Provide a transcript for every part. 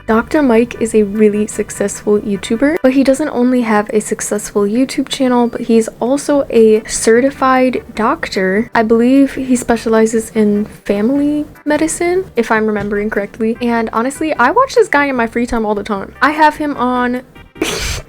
Dr. Mike is a really successful YouTuber, but he doesn't only have a successful YouTube channel, but he's also a certified doctor. I believe he specializes in family medicine, if I'm remembering correctly. And honestly, I watch this guy in my free time all the time. I have him on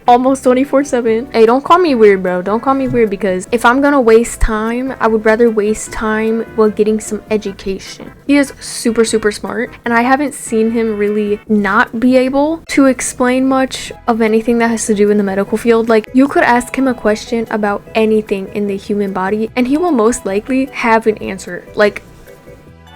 almost 24/7. Hey, don't call me weird, bro. Don't call me weird, because if I'm gonna waste time, I would rather waste time while getting some education. He is super smart, and I haven't seen him really not be able to explain much of anything that has to do in the medical field. Like, you could ask him a question about anything in the human body, and he will most likely have an answer. Like,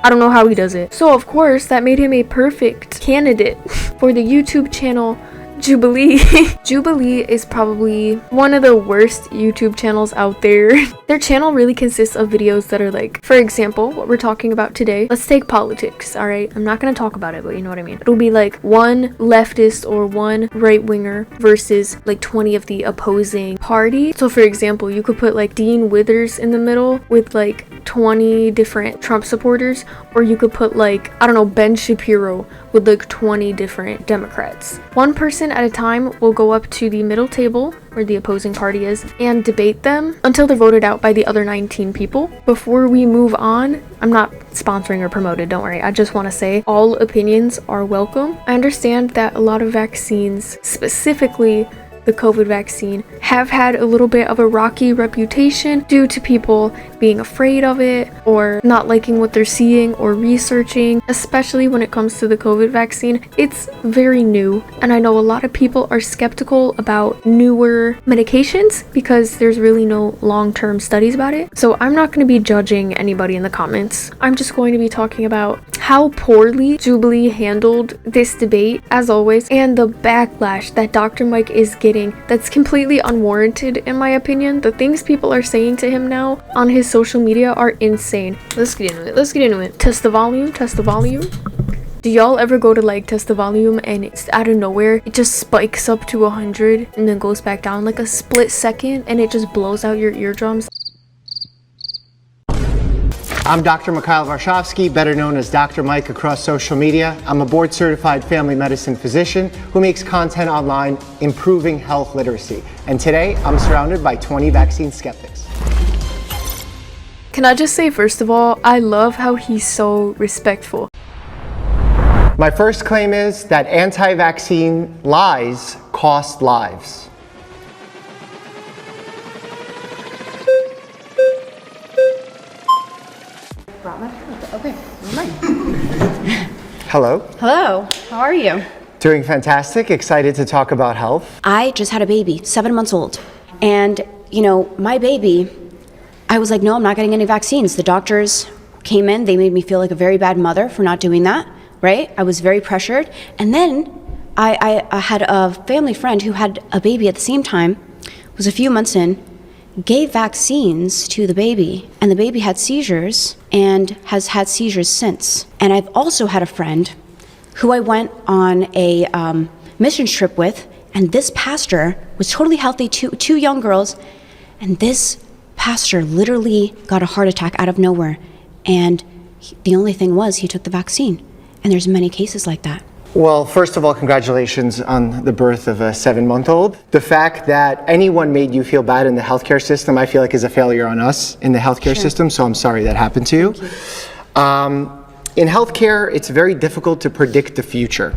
I don't know how he does it. So of course, that made him a perfect candidate for the YouTube channel Jubilee. Jubilee is probably one of the worst YouTube channels out there. Their channel really consists of videos that are like, for example, what we're talking about today. Let's take politics, all right? I'm not gonna talk about it, but you know what I mean. It'll be like one leftist or one right-winger versus like 20 of the opposing party. So for example, you could put like Dean Withers in the middle with like 20 different Trump supporters, or you could put like, I don't know, Ben Shapiro with like 20 different Democrats. One person at a time will go up to the middle table where the opposing party is and debate them until they're voted out by the other 19 people. Before we move on, I'm not sponsoring or promoted, don't worry. I just want to say all opinions are welcome. I understand that a lot of vaccines, specifically the COVID vaccine, have had a little bit of a rocky reputation due to people being afraid of it or not liking what they're seeing or researching, especially when it comes to the COVID vaccine. It's very new, and I know a lot of people are skeptical about newer medications because there's really no long-term studies about it. So I'm not going to be judging anybody in the comments. I'm just going to be talking about how poorly Jubilee handled this debate, as always, and the backlash that Dr. Mike is getting that's completely unwarranted, in my opinion. The things people are saying to him now on his social media are insane. Let's get into it. Test the volume. Do y'all ever go to like test the volume and it's out of nowhere, it just spikes up to 100 and then goes back down like a split second and it just blows out your eardrums? I'm Dr. Mikhail Varshavsky, better known as Dr. Mike across social media. I'm a board-certified family medicine physician who makes content online improving health literacy. And today, I'm surrounded by 20 vaccine skeptics. Can I just say, first of all, I love how he's so respectful. My first claim is that anti-vaccine lies cost lives. Okay, Hello. Hello, how are you? Doing fantastic. Excited to talk about health. I just had a baby, 7 months old. And, you know, my baby, I was like, no, I'm not getting any vaccines. The doctors came in, they made me feel like a very bad mother for not doing that, right? I was very pressured. And then I had a family friend who had a baby at the same time, was a few months in, gave vaccines to the baby, and the baby had seizures and has had seizures since. And I've also had a friend who I went on a mission trip with, and this pastor was totally healthy, two young girls, and this pastor literally got a heart attack out of nowhere, and the only thing was he took the vaccine. And there's many cases like that. Well, first of all, congratulations on the birth of a 7-month-old. The fact that anyone made you feel bad in the healthcare system, I feel like is a failure on us in the healthcare system, so I'm sorry that happened to you. In healthcare, it's very difficult to predict the future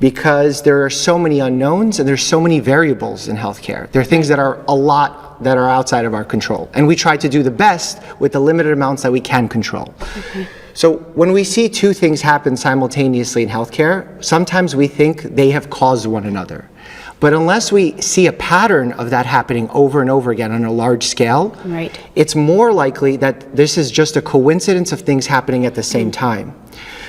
because there are so many unknowns and there's so many variables in healthcare. There are things that are that are outside of our control, and we try to do the best with the limited amounts that we can control. So when we see two things happen simultaneously in healthcare, sometimes we think they have caused one another. But unless we see a pattern of that happening over and over again on a large scale, right, it's more likely that this is just a coincidence of things happening at the same time.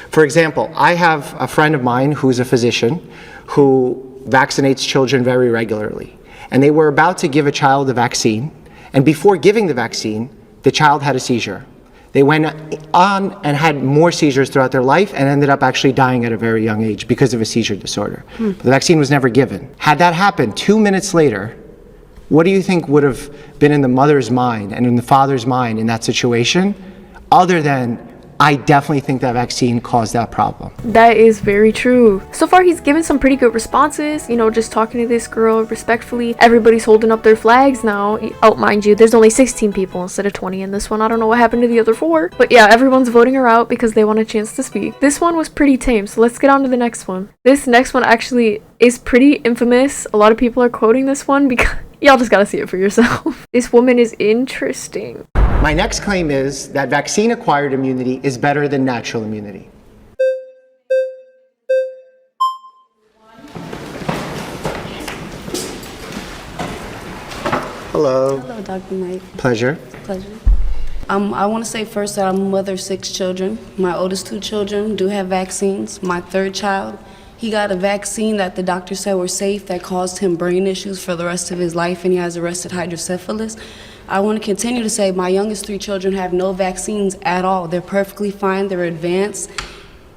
For example, I have a friend of mine who's a physician who vaccinates children very regularly. And they were about to give a child the vaccine, and before giving the vaccine, the child had a seizure. They went on and had more seizures throughout their life and ended up actually dying at a very young age because of a seizure disorder. But the vaccine was never given. Had that happened 2 minutes later, what do you think would have been in the mother's mind and in the father's mind in that situation, other than, I definitely think that vaccine caused that problem. That is very true. So far, he's given some pretty good responses, you know, just talking to this girl respectfully. Everybody's holding up their flags now. Oh, mind you, there's only 16 people instead of 20 in this one. I don't know what happened to the other 4. But yeah, everyone's voting her out because they want a chance to speak. This one was pretty tame, so let's get on to the next one. This next one actually is pretty infamous. A lot of people are quoting this one because y'all just gotta see it for yourself. This woman is interesting. My next claim is that vaccine-acquired immunity is better than natural immunity. Hello. Hello, Dr. Mike. Pleasure. Pleasure. I want to say first that I'm a mother of 6 children. My oldest 2 children do have vaccines. My 3rd child, he got a vaccine that the doctor said were safe that caused him brain issues for the rest of his life, and he has arrested hydrocephalus. I want to continue to say my youngest 3 children have no vaccines at all. They're perfectly fine. They're advanced.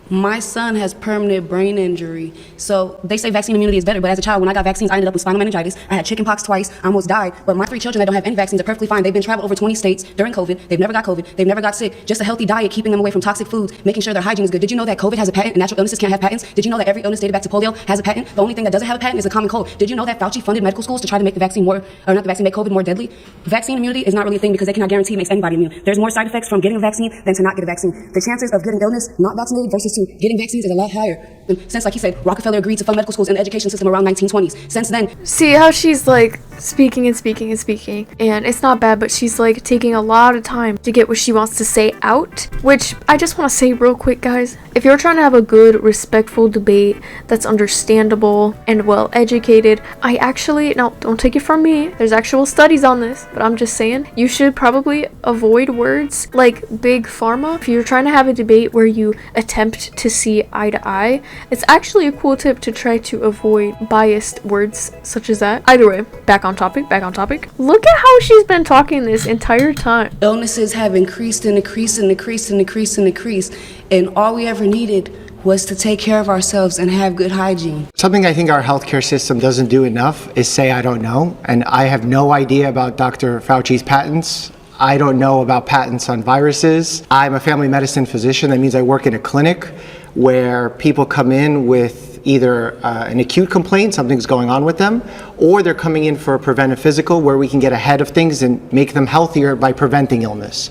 My son has permanent brain injury. So they say vaccine immunity is better, but as a child, when I got vaccines, I ended up with spinal meningitis. I had chickenpox twice. I almost died. But my 3 children that don't have any vaccines are perfectly fine. They've been traveled over 20 states during COVID. They've never got COVID. They've never got sick. Just a healthy diet, keeping them away from toxic foods, making sure their hygiene is good. Did you know that COVID has a patent and natural illnesses can't have patents? Did you know that every illness dated back to polio has a patent? The only thing that doesn't have a patent is a common cold. Did you know that Fauci funded medical schools to try to make the vaccine more, or not the vaccine, make COVID more deadly? Vaccine immunity is not really a thing because they cannot guarantee it makes anybody immune. There's more side effects from getting a vaccine than to not get a vaccine. The chances of getting illness not vaccinated versus to getting vaccines is a lot higher. And since, like he said, Rockefeller agreed to fund medical schools in the education system around 1920s. Since then, See how she's like speaking and speaking and speaking, and it's not bad, but she's like taking a lot of time to get what she wants to say out, which I just want to say real quick, guys. If you're trying to have a good, respectful debate that's understandable and well educated, I actually, now don't take it from me, there's actual studies on this, but I'm just saying you should probably avoid words like big pharma. If you're trying to have a debate where you attempt to see eye to eye, it's actually a cool tip to try to avoid biased words such as that. Either way, back on topic. Look at how she's been talking this entire time. illnesses have increased and increased and increased and increased and increased. And all we ever needed was to take care of ourselves and have good hygiene. Something I think our healthcare system doesn't do enough is say, I don't know. And I have no idea about Dr. Fauci's patents. I don't know about patents on viruses. I'm a family medicine physician. That means I work in a clinic where people come in with either an acute complaint, something's going on with them, or they're coming in for a preventive physical where we can get ahead of things and make them healthier by preventing illness.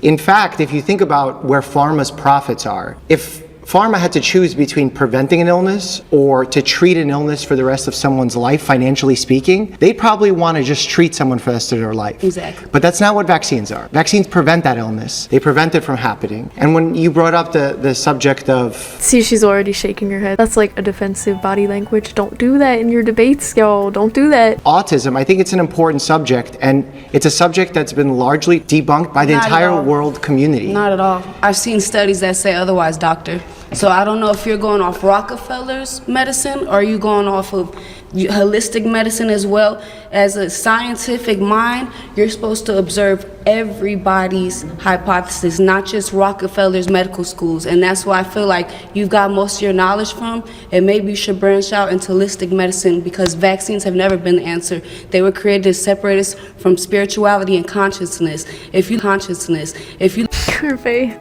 In fact, if you think about where pharma's profits are, if pharma had to choose between preventing an illness or to treat an illness for the rest of someone's life, financially speaking, they'd probably want to just treat someone for the rest of their life. Exactly. But that's not what vaccines are. Vaccines prevent that illness. They prevent it from happening. And when you brought up the subject of... See, she's already shaking her head. That's like a defensive body language. Don't do that in your debates, y'all. Don't do that. Autism, I think it's an important subject, and it's a subject that's been largely debunked by the Not at entire all. world community. Not at all. I've seen studies that say otherwise, doctor. So I don't know if you're going off Rockefeller's medicine or you going off of holistic medicine as well. As a scientific mind, you're supposed to observe everybody's hypothesis, not just Rockefeller's medical schools. And that's why I feel like you've got most of your knowledge from, and maybe you should branch out into holistic medicine because vaccines have never been the answer. They were created to separate us from spirituality and consciousness. If you Her face.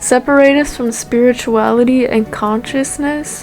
Separate us from spirituality and consciousness?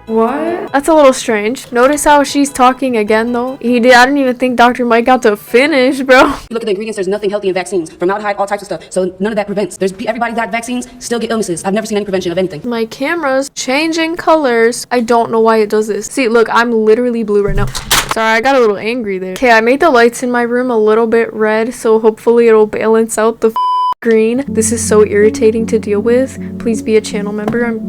What? That's a little strange. Notice how she's talking again, though. I didn't even think Dr. Mike got to finish, bro. look at the ingredients, there's nothing healthy in vaccines. Formaldehyde, all types of stuff. So none of that prevents. Everybody got vaccines, still get illnesses. I've never seen any prevention of anything. My camera's changing colors. I don't know why it does this. See, look, I'm literally blue right now. Sorry, I got a little angry there. Okay, I made the lights in my room a little bit red, so hopefully it'll balance out the green. This is so irritating to deal with. Please be a channel member.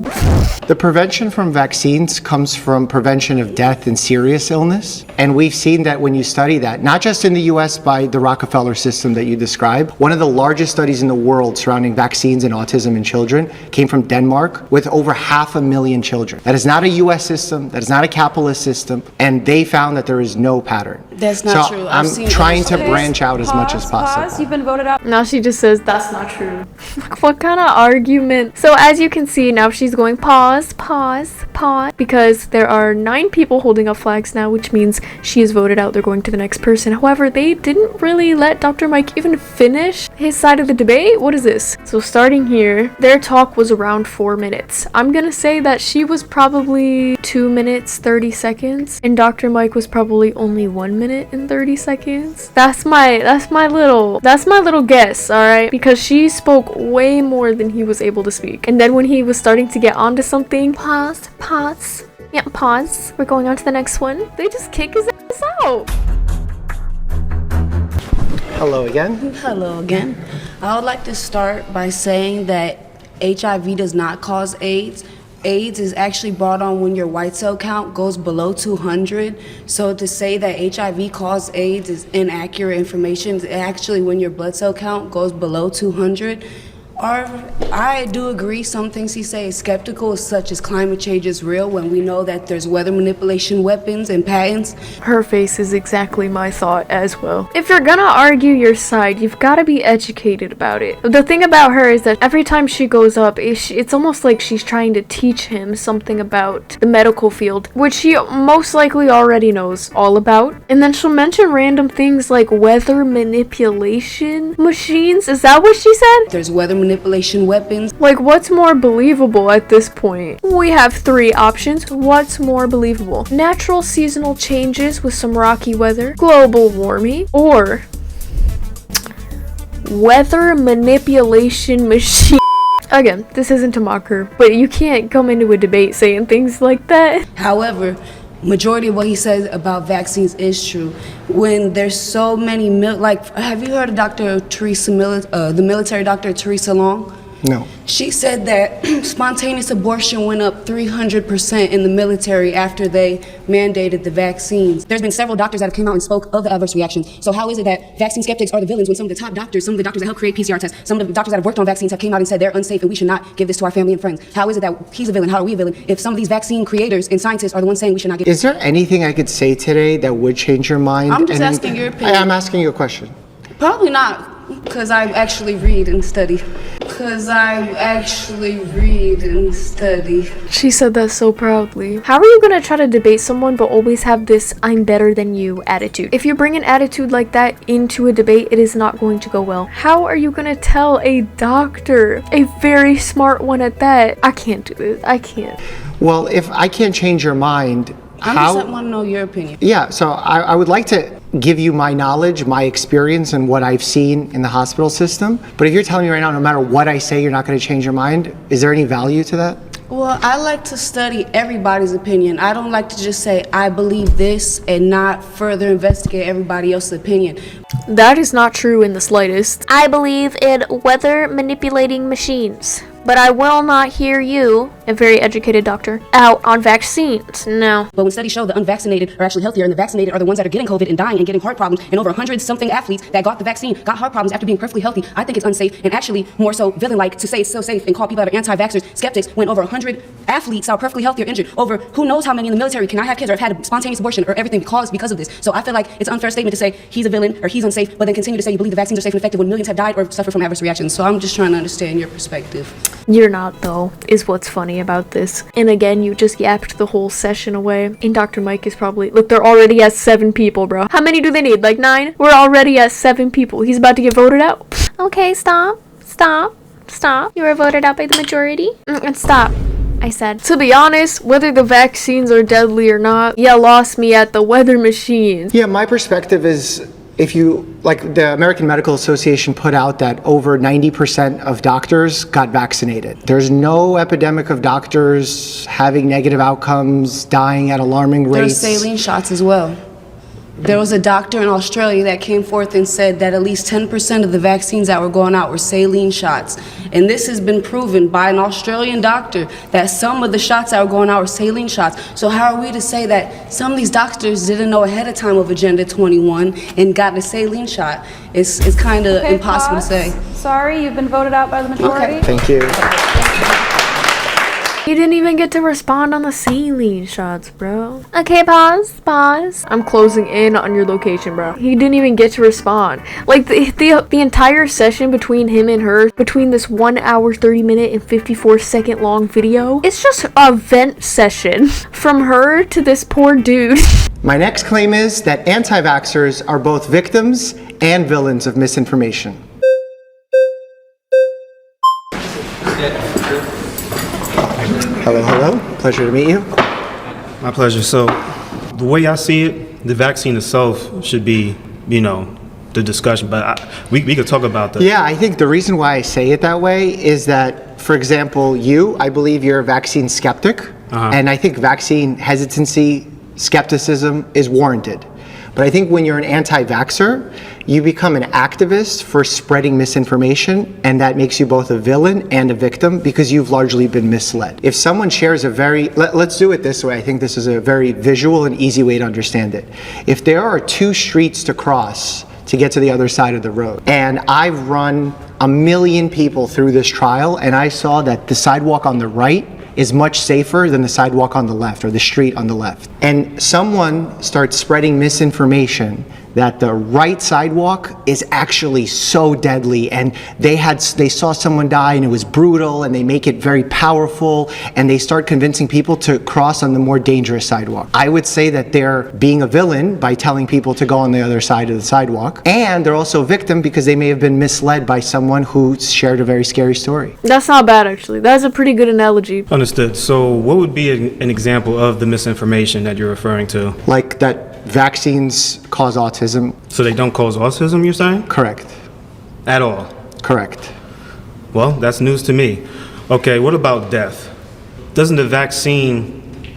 The prevention from vaccines comes from prevention of death and serious illness. And we've seen that when you study that, not just in the US by the Rockefeller system that you described, one of the largest studies in the world surrounding vaccines and autism in children came from Denmark with over 500,000 children. That is not a US system, that is not a capitalist system, and they found that there is no pattern. That's not so true. I'm I've seen trying to other studies. branch out as much as possible. You've been voted out. Now she just says that. That's not true. What kind of argument? So as you can see, now she's going pause, pause, pause, because there are 9 people holding up flags now, which means she is voted out. They're going to the next person. However, they didn't really let Dr. Mike even finish his side of the debate. What is this? So starting here, their talk was around 4 minutes. I'm gonna say that she was probably 2 minutes 30 seconds, and Dr. Mike was probably only 1 minute and 30 seconds. That's my little guess, all right? Because she spoke way more than he was able to speak. And then when he was starting to get onto something, pause, pause. Yeah, pause. We're going on to the next one. They just kick his ass out. Hello again. Hello again. I would like to start by saying that HIV does not cause AIDS. AIDS is actually brought on when your white cell count goes below 200. So to say that HIV causes AIDS is inaccurate information. It's actually when your blood cell count goes below 200. I do agree some things he say is skeptical, such as climate change is real, when we know that there's weather manipulation weapons and patents. Her face is exactly my thought as well. If you're gonna argue your side, you've gotta be educated about it. The thing about her is that every time she goes up, it's almost like she's trying to teach him something about the medical field, which she most likely already knows all about. And then she'll mention random things like weather manipulation machines. Is that what she said? There's weather manipulation weapons. Like, what's more believable at this point? We have 3 options. What's more believable? Natural seasonal changes with some rocky weather, global warming, or weather manipulation machine. Again, this isn't to mock her, but you can't come into a debate saying things like that. However, majority of what he says about vaccines is true. When there's so many, have you heard of the military doctor Teresa Long? No. She said that spontaneous abortion went up 300% in the military after they mandated the vaccines. There's been several doctors that have come out and spoke of the adverse reactions. So how is it that vaccine skeptics are the villains when some of the top doctors, some of the doctors that help create PCR tests, some of the doctors that have worked on vaccines have came out and said they're unsafe and we should not give this to our family and friends? How is it that he's a villain? How are we a villain if some of these vaccine creators and scientists are the ones saying we should not give? Is there anything I could say today that would change your mind? I'm just asking your opinion. I'm asking you a question. Probably not. Because I actually read and study. She said that so proudly. How are you gonna try to debate someone but always have this I'm better than you attitude? If you bring an attitude like that into a debate, it is not going to go well. How are you gonna tell a doctor, a very smart one at that, I can't do this, I can't. Well, if I can't change your mind, I just want to know your opinion. Yeah, so I would like to give you my knowledge, my experience, and what I've seen in the hospital system. But if you're telling me right now, no matter what I say, you're not going to change your mind, is there any value to that? Well, I like to study everybody's opinion. I don't like to just say, I believe this, and not further investigate everybody else's opinion. That is not true in the slightest. I believe in weather manipulating machines, but I will not hear you, a very educated doctor, out on vaccines. No. But when studies show the unvaccinated are actually healthier and the vaccinated are the ones that are getting COVID and dying and getting heart problems, and over 100-something athletes that got the vaccine got heart problems after being perfectly healthy, I think it's unsafe and actually more so villain-like to say it's so safe and call people that are anti-vaxxers skeptics when over 100 athletes are perfectly healthy or injured. Over who knows how many in the military can I have kids or have had a spontaneous abortion or everything caused because of this. So I feel like it's an unfair statement to say he's a villain or he's unsafe, but then continue to say you believe the vaccines are safe and effective when millions have died or suffered from adverse reactions. So I'm just trying to understand your perspective. You're not, though, is what's funny about this. And again, you just yapped the whole session away. And Dr. Mike is probably... Look, they're already at 7 people, bro. How many do they need? Like 9? We're already at 7 people. He's about to get voted out. Okay, stop. Stop. Stop. You were voted out by the majority. And stop. I said. To be honest, whether the vaccines are deadly or not, you lost me at the weather machine. Yeah, my perspective is... If you, like the American Medical Association put out that over 90% of doctors got vaccinated. There's no epidemic of doctors having negative outcomes, dying at alarming rates. There's saline shots as well. There was a doctor in Australia that came forth and said that at least 10% of the vaccines that were going out were saline shots. And this has been proven by an Australian doctor that some of the shots that were going out were saline shots. So how are we to say that some of these doctors didn't know ahead of time of Agenda 21 and got a saline shot? It's kind of impossible to say. Sorry, you've been voted out by the majority. Okay, thank you. He didn't even get to respond on the saline shots, bro. Okay, pause. I'm closing in on your location, bro. He didn't even get to respond. Like, the entire session between him and her, between this 1 hour, 30 minute, and 54-second long video, it's just a vent session from her to this poor dude. My next claim is that anti-vaxxers are both victims and villains of misinformation. Hello. Pleasure to meet you. My pleasure. So, the way I see it, the vaccine itself should be, the discussion, but we could talk about that. Yeah, I think the reason why I say it that way is that, for example, I believe you're a vaccine skeptic, and I think vaccine hesitancy, skepticism is warranted. But I think when you're an anti-vaxxer, you become an activist for spreading misinformation, and that makes you both a villain and a victim because you've largely been misled. If someone shares let's do it this way. I think this is a very visual and easy way to understand it. If there are 2 streets to cross to get to the other side of the road, and I've run 1 million people through this trial, and I saw that the sidewalk on the right is much safer than the sidewalk on the left or the street on the left. And someone starts spreading misinformation that the right sidewalk is actually so deadly, and they saw someone die and it was brutal, and they make it very powerful, and they start convincing people to cross on the more dangerous sidewalk. I would say that they're being a villain by telling people to go on the other side of the sidewalk, and they're also a victim because they may have been misled by someone who shared a very scary story. That's not bad, actually. That's a pretty good analogy. Understood. So what would be an example of the misinformation that you're referring to? Like that vaccines cause autism. So they don't cause autism, you're saying? Correct. At all? Correct. Well, that's news to me. Okay, what about death? Doesn't the vaccine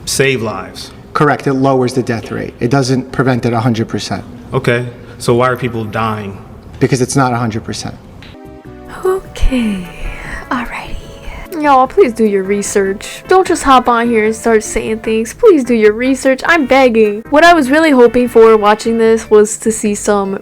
save lives? Correct. It lowers the death rate. It doesn't prevent it 100%. Okay, so why are people dying? Because it's not 100%. Okay, alrighty. Y'all, please do your research. Don't just hop on here and start saying things. Please do your research. I'm begging. What I was really hoping for watching this was to see some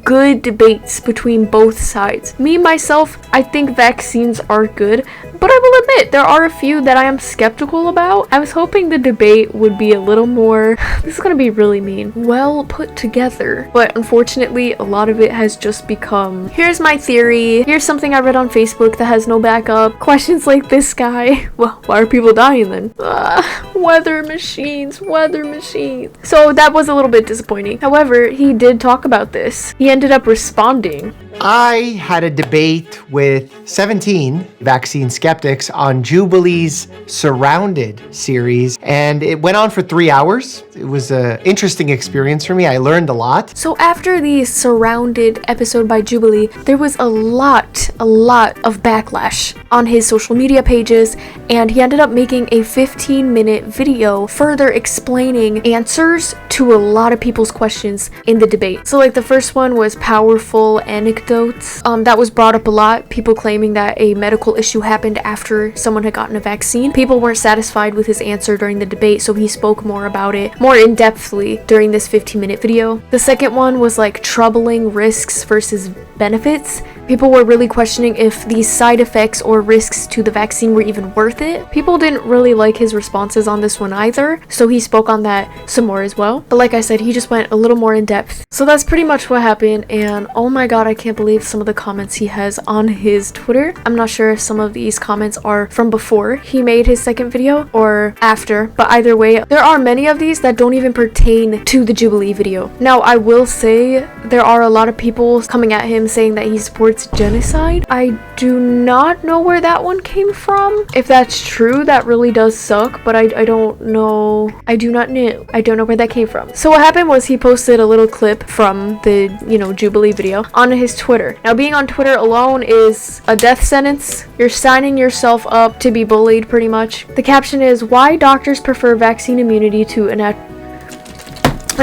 good debates between both sides. Me, myself, I think vaccines are good, but I will admit there are a few that I am skeptical about. I was hoping the debate would be a little more, this is gonna be really mean, well put together. But unfortunately, a lot of it has just become, here's my theory, here's something I read on Facebook that has no backup, questions like this guy, well, why are people dying then? Weather machines. So that was a little bit disappointing. However, he did talk about this. He ended up responding. I had a debate with 17 vaccine skeptics on Jubilee's Surrounded series, and it went on for 3 hours. It was an interesting experience for me. I learned a lot. So after the Surrounded episode by Jubilee, there was a lot of backlash on his social media pages, and he ended up making a 15-minute video further explaining answers to a lot of people's questions in the debate. So like the first one was powerful anecdotes. That was brought up a lot. People claiming that a medical issue happened after someone had gotten a vaccine. People weren't satisfied with his answer during the debate, so he spoke more about it, more in-depthly during this 15-minute video. The second one was like troubling risks versus benefits. People were really questioning if the side effects or risks to the vaccine were even worth it. People didn't really like his responses on this one either, so he spoke on that some more as well. But like I said, he just went a little more in depth. So that's pretty much what happened, and oh my god, I can't believe some of the comments he has on his Twitter. I'm not sure if some of these comments are from before he made his second video or after, but either way, there are many of these that don't even pertain to the Jubilee video. Now, I will say there are a lot of people coming at him saying that he supports genocide. I do not know where that one came from. If that's true, that really does suck, but I don't know. I do not know. I don't know where that came from. So what happened was he posted a little clip from the, Jubilee video on his Twitter. Now, being on Twitter alone is a death sentence. You're signing yourself up to be bullied, pretty much. The caption is, why doctors prefer vaccine immunity to and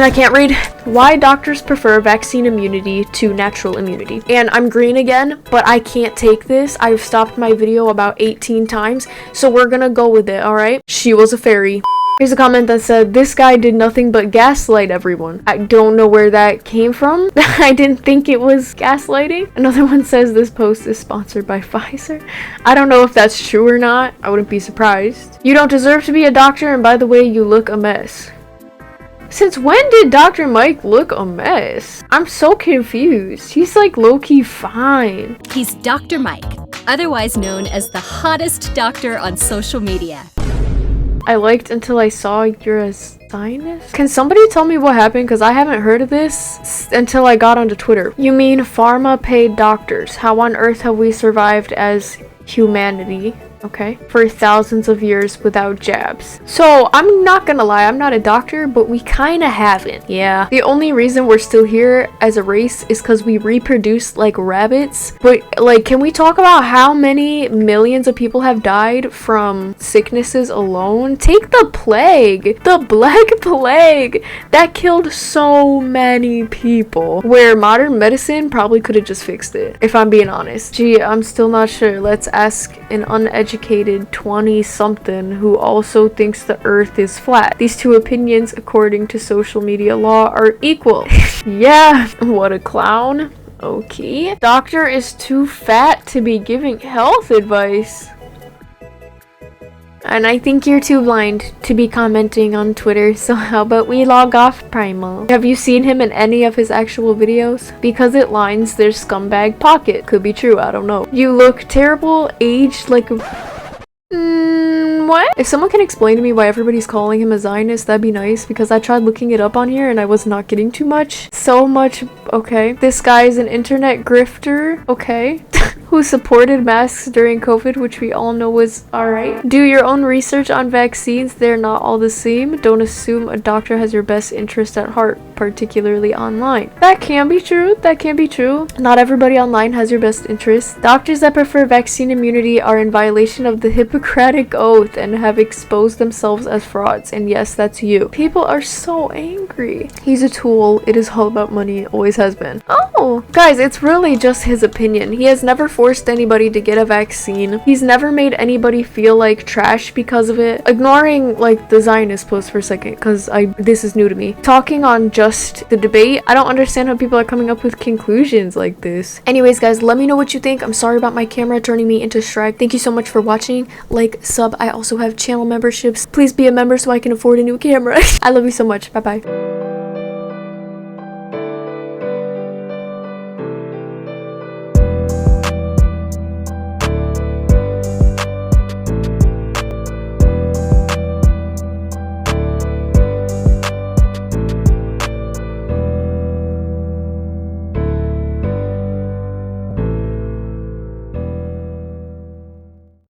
I can't read. Why doctors prefer vaccine immunity to natural immunity. And I'm green again, but I can't take this. I've stopped my video about 18 times, so we're gonna go with it, alright? She was a fairy. Here's a comment that said, this guy did nothing but gaslight everyone. I don't know where that came from. I didn't think it was gaslighting. Another one says this post is sponsored by Pfizer. I don't know if that's true or not. I wouldn't be surprised. You don't deserve to be a doctor, and by the way, you look a mess. Since when did Dr. Mike look a mess? I'm so confused. He's like low-key fine. He's Dr. Mike, otherwise known as the hottest doctor on social media. I liked until I saw you're a Zionist. Can somebody tell me what happened? Because I haven't heard of this until I got onto Twitter. You mean pharma paid doctors? How on earth have we survived as humanity? Okay, for thousands of years without jabs. So I'm not gonna lie, I'm not a doctor, but we kind of haven't. Yeah, the only reason we're still here as a race is because we reproduce like rabbits. But like, can we talk about how many millions of people have died from sicknesses alone? Take the plague, the Black Plague, that killed so many people, where modern medicine probably could have just fixed it, if I'm being honest. Gee, I'm still not sure. Let's ask an uneducated 20-something who also thinks the earth is flat. These two opinions, according to social media law, are equal. Yeah, what a clown. Okay. Doctor is too fat to be giving health advice. And I think you're too blind to be commenting on Twitter, so how about we log off, Primal? Have you seen him in any of his actual videos? Because it lines their scumbag pocket. Could be true, I don't know. You look terrible, aged like a... what? If someone can explain to me why everybody's calling him a Zionist, that'd be nice, because I tried looking it up on here and I was not getting too much. So much, okay. This guy is an internet grifter, okay. Who supported masks during COVID, which we all know was alright. Do your own research on vaccines, they're not all the same. Don't assume a doctor has your best interest at heart, particularly online. That can be true, that can be true. Not everybody online has your best interest. Doctors that prefer vaccine immunity are in violation of the Hippocratic Oath and have exposed themselves as frauds. And yes, that's you. People are so angry. He's a tool, it is all about money, always has been. Oh, guys, it's really just his opinion. He has never forced anybody to get a vaccine. He's never made anybody feel like trash because of it. Ignoring like the Zionist post for a second, because this is new to me. Talking on just the debate, I don't understand how people are coming up with conclusions like this. Anyways, guys, let me know what you think. I'm sorry about my camera turning me into Shrek. Thank you so much for watching. Like, sub. I also have channel memberships. Please be a member so I can afford a new camera. I love you so much. Bye bye.